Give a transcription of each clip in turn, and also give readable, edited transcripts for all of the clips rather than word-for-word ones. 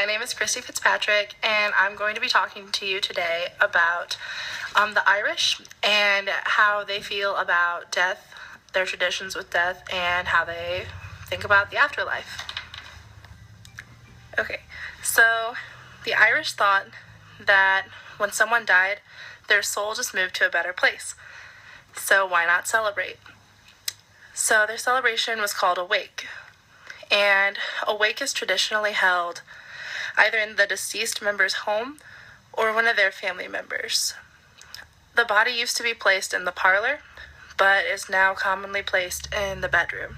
my name is Christy Fitzpatrick, and I'm going to be talking to you today about the Irish and how they feel about death, their traditions with death, and how they think about the afterlife. Okay, so the Irish thought that when someone died, their soul just moved to a better place. So why not celebrate? So their celebration was called a wake. And a wake is traditionally held either in the deceased member's home or one of their family members. The body used to be placed in the parlor, but is now commonly placed in the bedroom.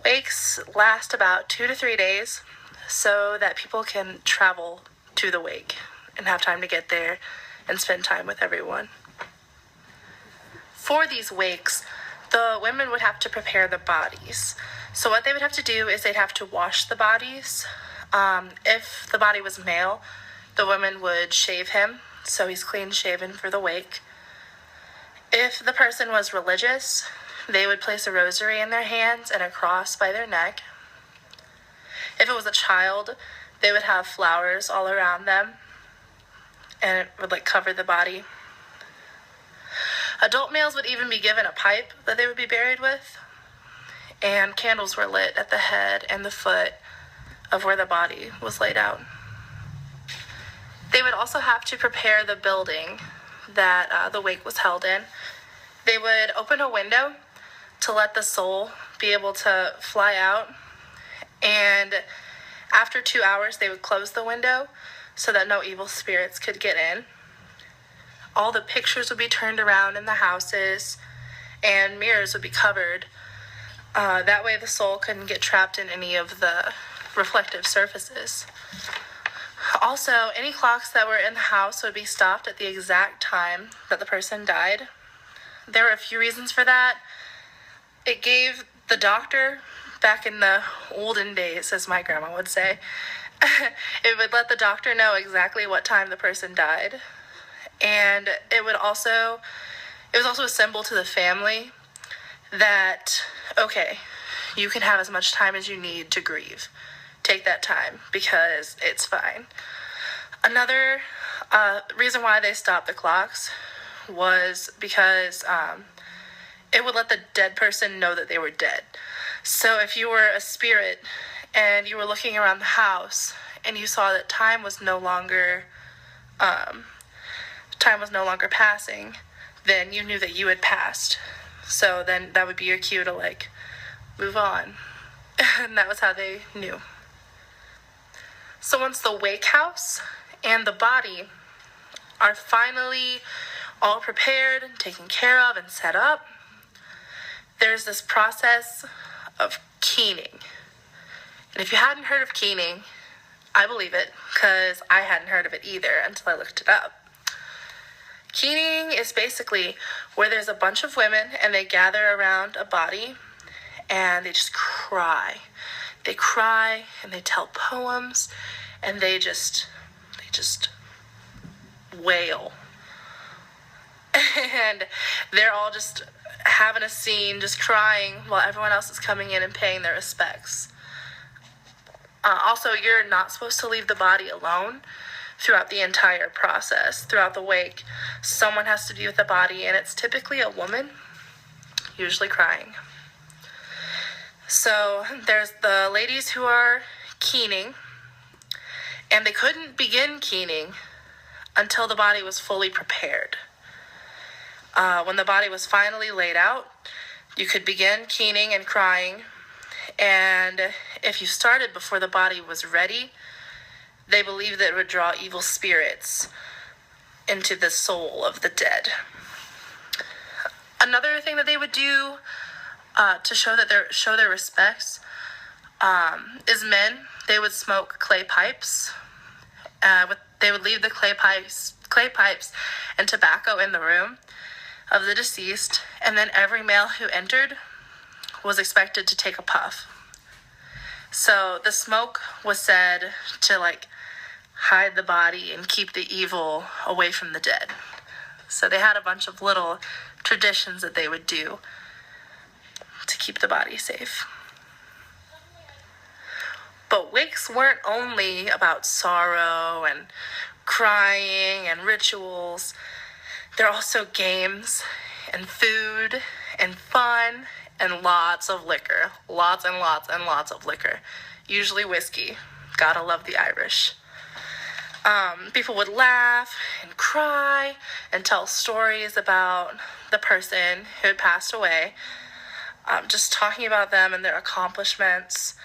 Wakes last about 2 to 3 days so that people can travel to the wake and have time to get there and spend time with everyone. For these wakes, the women would have to prepare the bodies. So what they would have to do is they'd have to wash the bodies. If the body was male, the women would shave him, so he's clean shaven for the wake. If the person was religious, they would place a rosary in their hands and a cross by their neck. If it was a child, they would have flowers all around them, and it would cover the body. Adult males would even be given a pipe that they would be buried with, and candles were lit at the head and the foot of where the body was laid out. They would also have to prepare the building that the wake was held in. They would open a window to let the soul be able to fly out, and after 2 hours they would close the window so that no evil spirits could get in. All the pictures would be turned around in the houses, and mirrors would be covered. That way the soul couldn't get trapped in any of the reflective surfaces. Also, any clocks that were in the house would be stopped at the exact time that the person died. There were a few reasons for that. It gave the doctor, back in the olden days, as my grandma would say, it would let the doctor know exactly what time the person died. And it was also a symbol to the family that, okay, you can have as much time as you need to grieve. Take that time because it's fine. Another reason why they stopped the clocks was because it would let the dead person know that they were dead. So if you were a spirit and you were looking around the house and you saw that time was no longer passing, then you knew that you had passed. So then that would be your cue to move on. And that was how they knew. So once the wake house and the body are finally all prepared, taken care of, and set up, there's this process of keening. And if you hadn't heard of keening, I believe it, because I hadn't heard of it either until I looked it up. Keening is basically where there's a bunch of women and they gather around a body and they just cry. They cry and they tell poems and they just wail. And they're all just having a scene, just crying while everyone else is coming in and paying their respects. Also, you're not supposed to leave the body alone throughout the entire process. Throughout the wake, someone has to be with the body, and it's typically a woman, usually crying. So there's the ladies who are keening, and they couldn't begin keening until the body was fully prepared. When the body was finally laid out, you could begin keening and crying, and if you started before the body was ready, they believed that it would draw evil spirits into the soul of the dead. Another thing that they would do to show their respects is men. They would smoke clay pipes. They would leave the clay pipes and tobacco in the room of the deceased, and then every male who entered was expected to take a puff. So the smoke was said to hide the body and keep the evil away from the dead. So they had a bunch of little traditions that they would do to keep the body safe. But wakes weren't only about sorrow and crying and rituals. They're also games and food and fun and lots of liquor. Lots and lots and lots of liquor. Usually whiskey. Gotta love the Irish. People would laugh and cry and tell stories about the person who had passed away. Just talking about them and their accomplishments.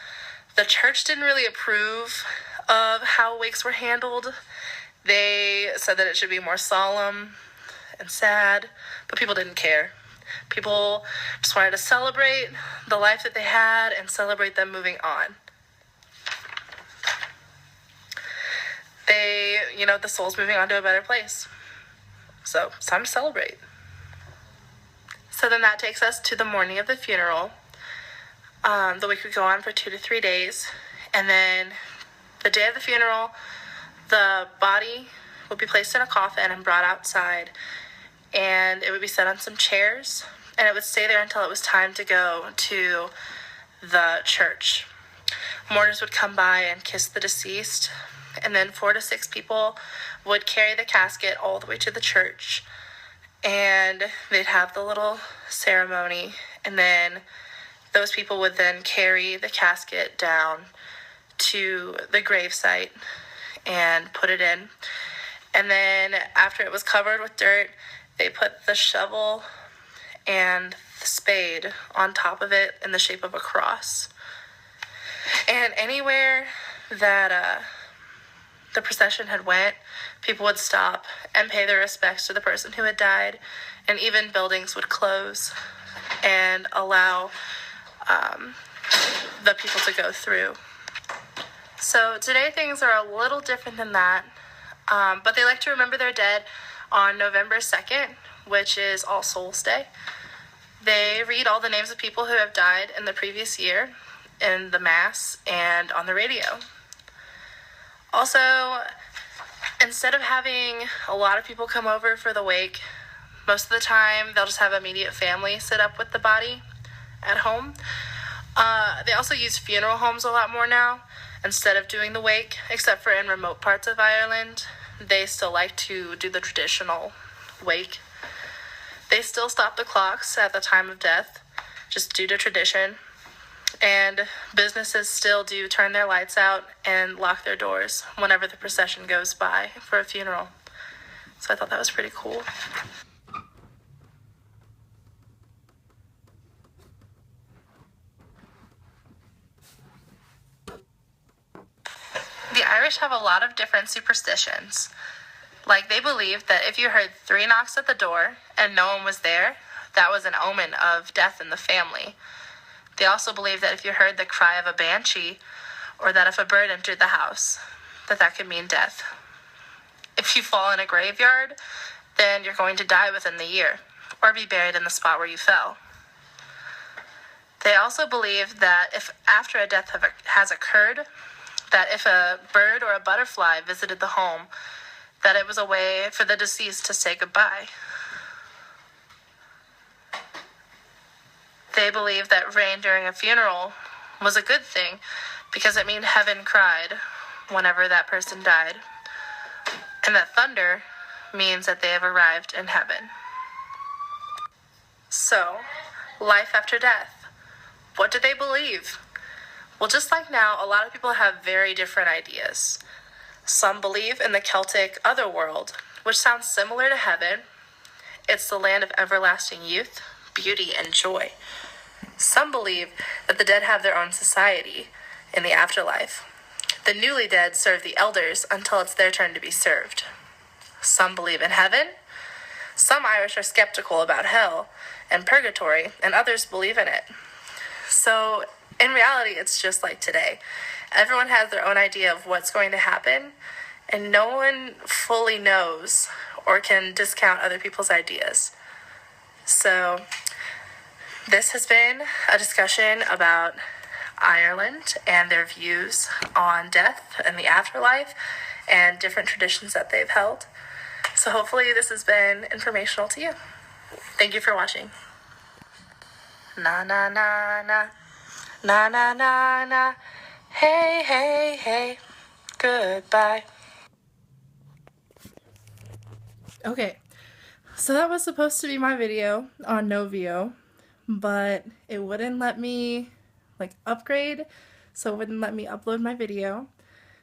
The church didn't really approve of how wakes were handled. They said that it should be more solemn and sad, but people didn't care. People just wanted to celebrate the life that they had and celebrate them moving on. The soul's moving on to a better place. So it's time to celebrate. So then that takes us to the morning of the funeral. The wake would go on for 2 to 3 days. And then the day of the funeral, the body would be placed in a coffin and brought outside. And it would be set on some chairs. And it would stay there until it was time to go to the church. Mourners would come by and kiss the deceased. And then 4 to 6 people would carry the casket all the way to the church. And they'd have the little ceremony. And then those people would then carry the casket down to the gravesite and put it in. And then after it was covered with dirt, they put the shovel and the spade on top of it in the shape of a cross. And anywhere that the procession had went, people would stop and pay their respects to the person who had died, and even buildings would close and allow the people to go through. So today things are a little different than that, but they like to remember their dead on November 2nd, which is All Souls Day. They read all the names of people who have died in the previous year in the Mass and on the radio. Also, instead of having a lot of people come over for the wake, most of the time they'll just have immediate family sit up with the body at home. They also use funeral homes a lot more now instead of doing the wake, except for in remote parts of Ireland. They still like to do the traditional wake. They still stop the clocks at the time of death, just due to tradition. And businesses still do turn their lights out and lock their doors whenever the procession goes by for a funeral. So I thought that was pretty cool. The Irish have a lot of different superstitions. Like, they believe that if you heard 3 knocks at the door and no one was there, that was an omen of death in the family. They also believe that if you heard the cry of a banshee, or that if a bird entered the house, that could mean death. If you fall in a graveyard, then you're going to die within the year, or be buried in the spot where you fell. They also believe that if after a death has occurred, that if a bird or a butterfly visited the home, that it was a way for the deceased to say goodbye. They believe that rain during a funeral was a good thing because it meant heaven cried whenever that person died. And that thunder means that they have arrived in heaven. So, life after death. What do they believe? Well, just like now, a lot of people have very different ideas. Some believe in the Celtic Otherworld, which sounds similar to heaven. It's the land of everlasting youth, beauty, and joy. Some believe that the dead have their own society in the afterlife. The newly dead serve the elders until it's their turn to be served. Some believe in heaven. Some Irish are skeptical about hell and purgatory, and others believe in it. So, in reality, it's just like today. Everyone has their own idea of what's going to happen, and no one fully knows or can discount other people's ideas. So, this has been a discussion about Ireland and their views on death and the afterlife and different traditions that they've held. So hopefully this has been informational to you. Thank you for watching. Na na na na, na na na na, Hey, hey, hey, goodbye. Okay, so that was supposed to be my video on Novio, but it wouldn't let me like upgrade, so it wouldn't let me upload my video.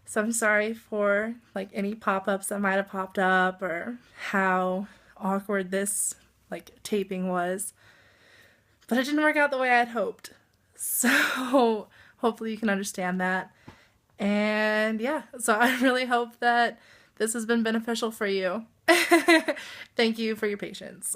So I'm sorry for like any pop-ups that might have popped up or how awkward this like taping was. But it didn't work out the way I had hoped. So hopefully you can understand that. And yeah, so I really hope that this has been beneficial for you. Thank you for your patience.